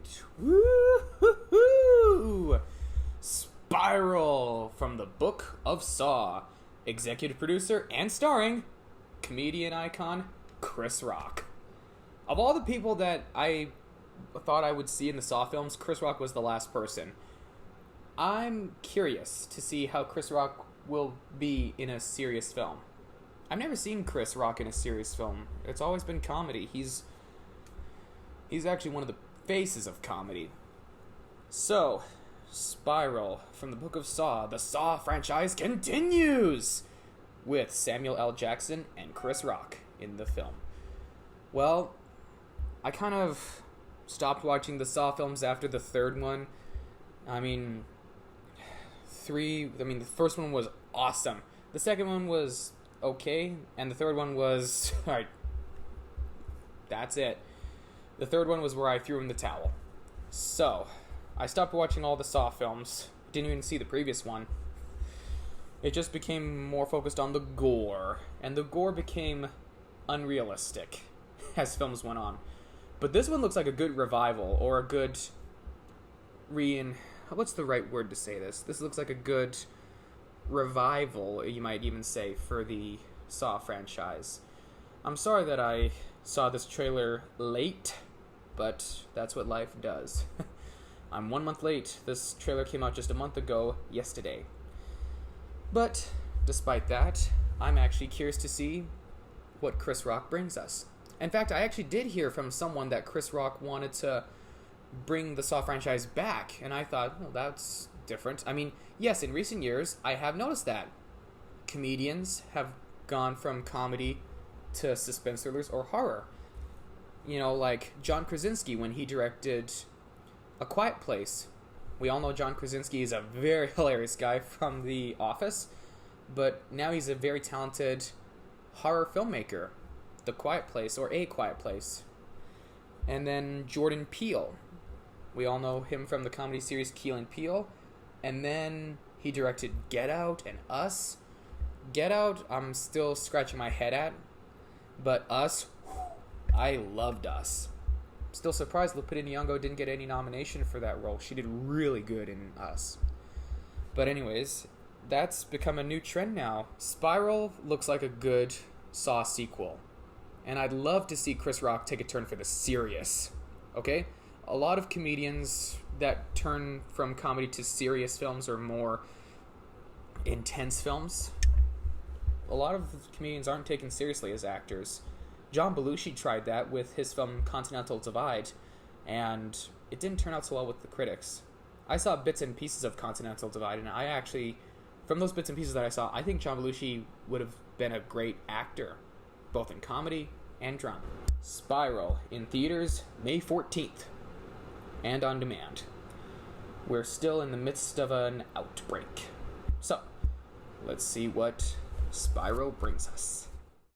right. Woo-hoo-hoo! Spiral from the Book of Saw. Executive producer and starring comedian icon Chris Rock. Of all the people that I thought I would see in the Saw films, Chris Rock was the last person. I'm curious to see how Chris Rock will be in a serious film. I've never seen Chris Rock in a serious film. It's always been comedy. He's actually one of the faces of comedy. So, Spiral from the Book of Saw. The Saw franchise continues with Samuel L. Jackson and Chris Rock in the film. Well, I kind of stopped watching the Saw films after the third one. The first one was awesome. The second one was okay, and the third one was... Alright, that's it. The third one was where I threw in the towel. So, I stopped watching all the Saw films. Didn't even see the previous one. It just became more focused on the gore, and the gore became unrealistic as films went on. But this one looks like a good revival, or a good what's the right word to say this? This looks like a good revival, you might even say, for the Saw franchise. I'm sorry that I saw this trailer late, but that's what life does. I'm 1 month late. This trailer came out just a month ago, yesterday. But, despite that, I'm actually curious to see what Chris Rock brings us. In fact, I actually did hear from someone that Chris Rock wanted to bring the Saw franchise back, and I thought, well, that's different. I mean, yes, in recent years, I have noticed that comedians have gone from comedy to suspense thrillers or horror. You know, like John Krasinski when he directed A Quiet Place. We all know John Krasinski is a very hilarious guy from The Office, but now he's a very talented horror filmmaker. The Quiet Place, or A Quiet Place. And then Jordan Peele. We all know him from the comedy series Key and Peele. And then he directed Get Out and Us. Get Out, I'm still scratching my head at. But Us, I loved Us. Still surprised Lupita Nyong'o didn't get any nomination for that role. She did really good in Us. But anyways, that's become a new trend now. Spiral looks like a good Saw sequel. And I'd love to see Chris Rock take a turn for the serious. Okay? A lot of comedians that turn from comedy to serious films or more intense films, a lot of comedians aren't taken seriously as actors. John Belushi tried that with his film Continental Divide, and it didn't turn out so well with the critics. I saw bits and pieces of Continental Divide, and I actually, from those bits and pieces that I saw, I think John Belushi would have been a great actor, both in comedy and drama. Spiral, in theaters, May 14th, and on demand. We're still in the midst of an outbreak. So, let's see what Spiral brings us.